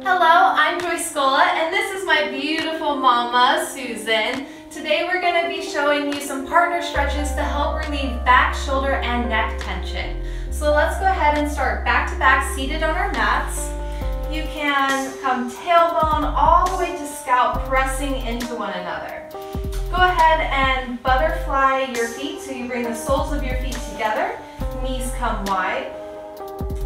Hello, I'm Joyce Scola, and this is my beautiful mama, Susan. Today we're going to be showing you some partner stretches to help relieve back, shoulder, and neck tension. So let's go ahead and start back to back, seated on our mats. You can come tailbone all the way to scalp, pressing into one another. Go ahead and butterfly your feet, so you bring the soles of your feet together, knees come wide.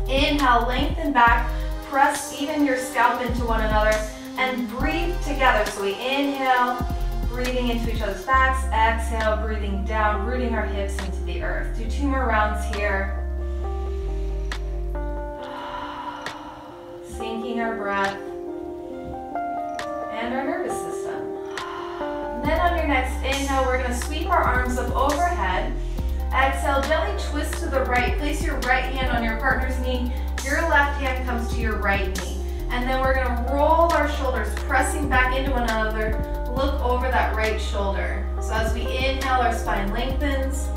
Inhale, lengthen back. Press even your scalp into one another and breathe together. So we inhale, breathing into each other's backs. Exhale, breathing down, rooting our hips into the earth. Do 2 more rounds here. Syncing our breath and our nervous system. And then on your next inhale, we're going to sweep our arms up overhead. Exhale, gently twist to the right. Place your right hand on your partner's knee. Your left hand comes to your right knee. And then we're going to roll our shoulders, pressing back into one another. Look over that right shoulder. So as we inhale, our spine lengthens.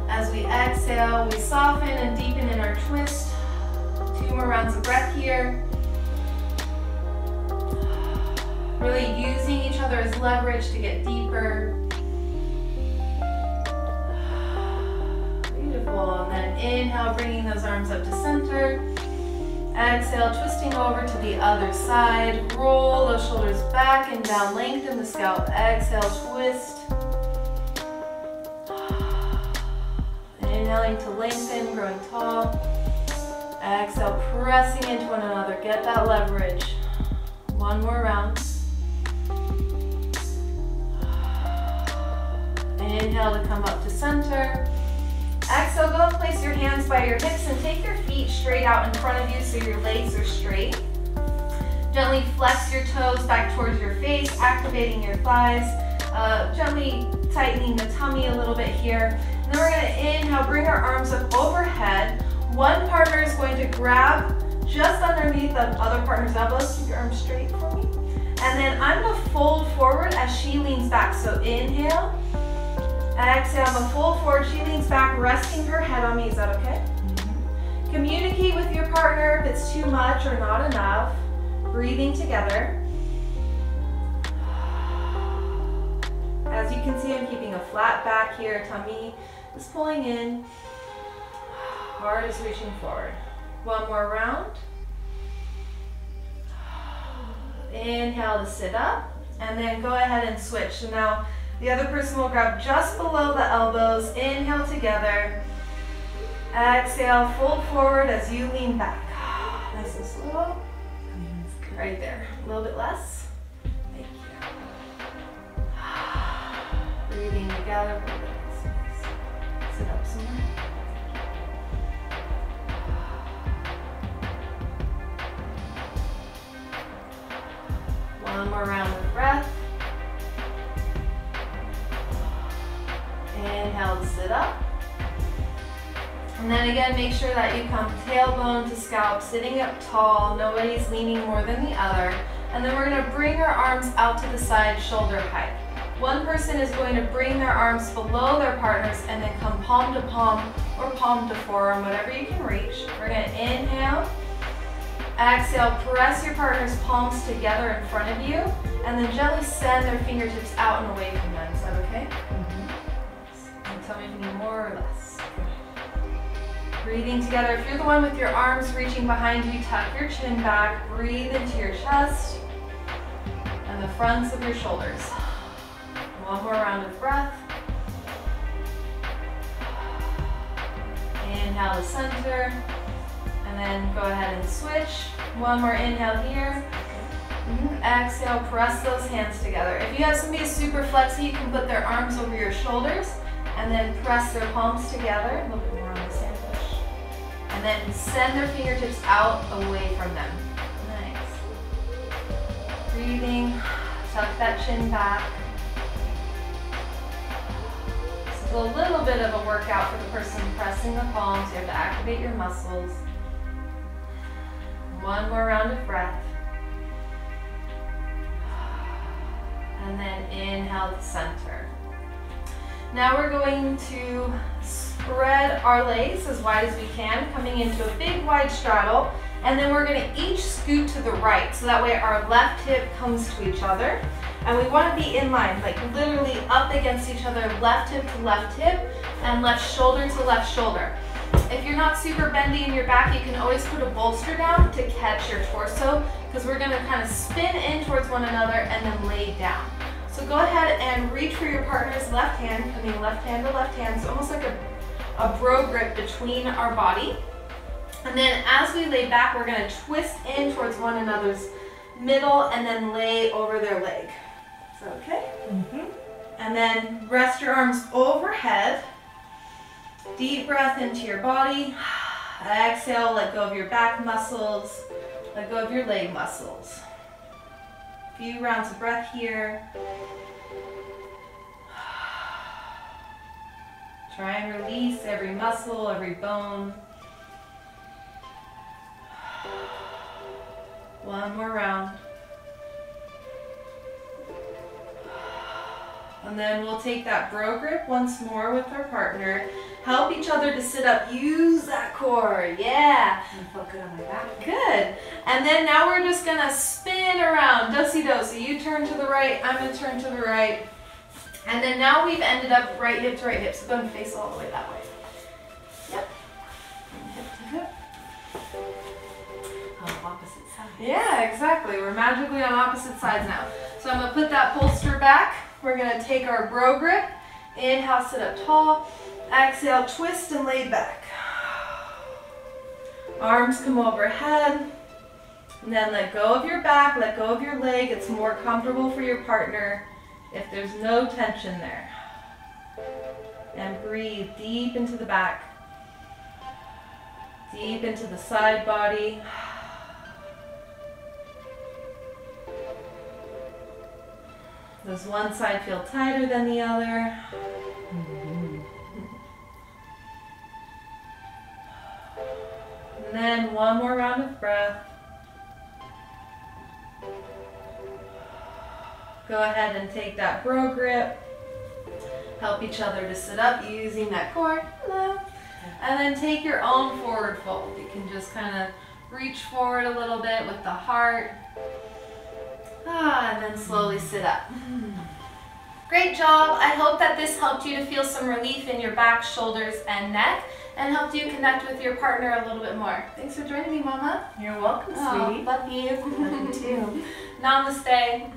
As we exhale, we soften and deepen in our twist. 2 more rounds of breath here. Really using each other as leverage to get deeper. Beautiful. And then inhale, bringing those arms up to center. Exhale, twisting over to the other side. Roll those shoulders back and down, lengthen the scalp. Exhale, twist. Inhaling to lengthen, growing tall. Exhale, pressing into one another. Get that leverage. 1 more round. Inhale to come up to center. Exhale, go and place your hands by your hips and take your feet straight out in front of you so your legs are straight. Gently flex your toes back towards your face, activating your thighs. Gently tightening the tummy a little bit here. And then we're going to inhale, bring our arms up overhead. One partner is going to grab just underneath the other partner's elbows. Keep your arms straight for me. And then I'm going to fold forward as she leans back. So inhale. Exhale, I'm going to fold forward. She leans back, resting her head on me. Is that okay? Mm-hmm. Communicate with your partner if it's too much or not enough. Breathing together. As you can see, I'm keeping a flat back here. Tummy is pulling in. Heart is reaching forward. 1 more round. Inhale to sit up. And then go ahead and switch. So now, the other person will grab just below the elbows. Inhale together. Exhale, fold forward as you lean back. Nice and slow. Right there. A little bit less. Thank you. Breathing together. Sit up some more. One more round of breath. Inhale to sit up. And then again, make sure that you come tailbone to scalp, sitting up tall. Nobody's leaning more than the other. And then we're going to bring our arms out to the side, shoulder height. One person is going to bring their arms below their partners and then come palm to palm or palm to forearm, whatever you can reach. We're going to inhale. Exhale, press your partner's palms together in front of you. And then gently send their fingertips out and away from them. Is that okay? Tell me if you need more or less. Breathing together. If you're the one with your arms reaching behind you, tuck your chin back. Breathe into your chest and the fronts of your shoulders. 1 more round of breath. Inhale to center. And then go ahead and switch. 1 more inhale here. Exhale, press those hands together. If you have somebody who's super flexy, you can put their arms over your shoulders and then press their palms together, a little bit more on the sandwich. And then send their fingertips out away from them. Nice. Breathing, tuck that chin back. This is a little bit of a workout for the person pressing the palms. You have to activate your muscles. 1 more round of breath. And then inhale to center. Now we're going to spread our legs as wide as we can, coming into a big wide straddle. And then we're gonna each scoot to the right, so that way our left hip comes to each other. And we wanna be in line, like literally up against each other, left hip to left hip, and left shoulder to left shoulder. If you're not super bendy in your back, you can always put a bolster down to catch your torso, because we're gonna kind of spin in towards one another and then lay down. So go ahead and reach for your partner's left hand, coming left hand to left hand, so almost like a bro grip between our body. And then as we lay back, we're gonna twist in towards one another's middle and then lay over their leg. Is that okay? Mm-hmm. And then rest your arms overhead. Deep breath into your body. Exhale, let go of your back muscles. Let go of your leg muscles. A few rounds of breath here. Try and release every muscle, every bone. One more round. And then we'll take that bro grip once more with our partner. Help each other to sit up. Use that core. Yeah. I feel good on my back. Good. And then now we're just gonna spin around. Do-si-do. So you turn to the right, I'm gonna turn to the right. And then now we've ended up right hip to right hip. So go and face all the way that way. Yep. Hip to hip. Opposite sides. Yeah, exactly. We're magically on opposite sides now. So I'm gonna put that bolster back. We're gonna take our bro grip. Inhale, sit up tall. Exhale, twist and lay back. Arms come overhead. And then let go of your back, let go of your leg. It's more comfortable for your partner if there's no tension there. And breathe deep into the back. Deep into the side body. Does one side feel tighter than the other? And then one more round of breath. Go ahead and take that bro grip. Help each other to sit up using that core. Hello. And then take your own forward fold. You can just kind of reach forward a little bit with the heart. And then slowly sit up. Great job. I hope that this helped you to feel some relief in your back, shoulders, and neck, and helped you connect with your partner a little bit more. Thanks for joining me, Mama. You're welcome, sweetie. Love you. Love you too. Namaste.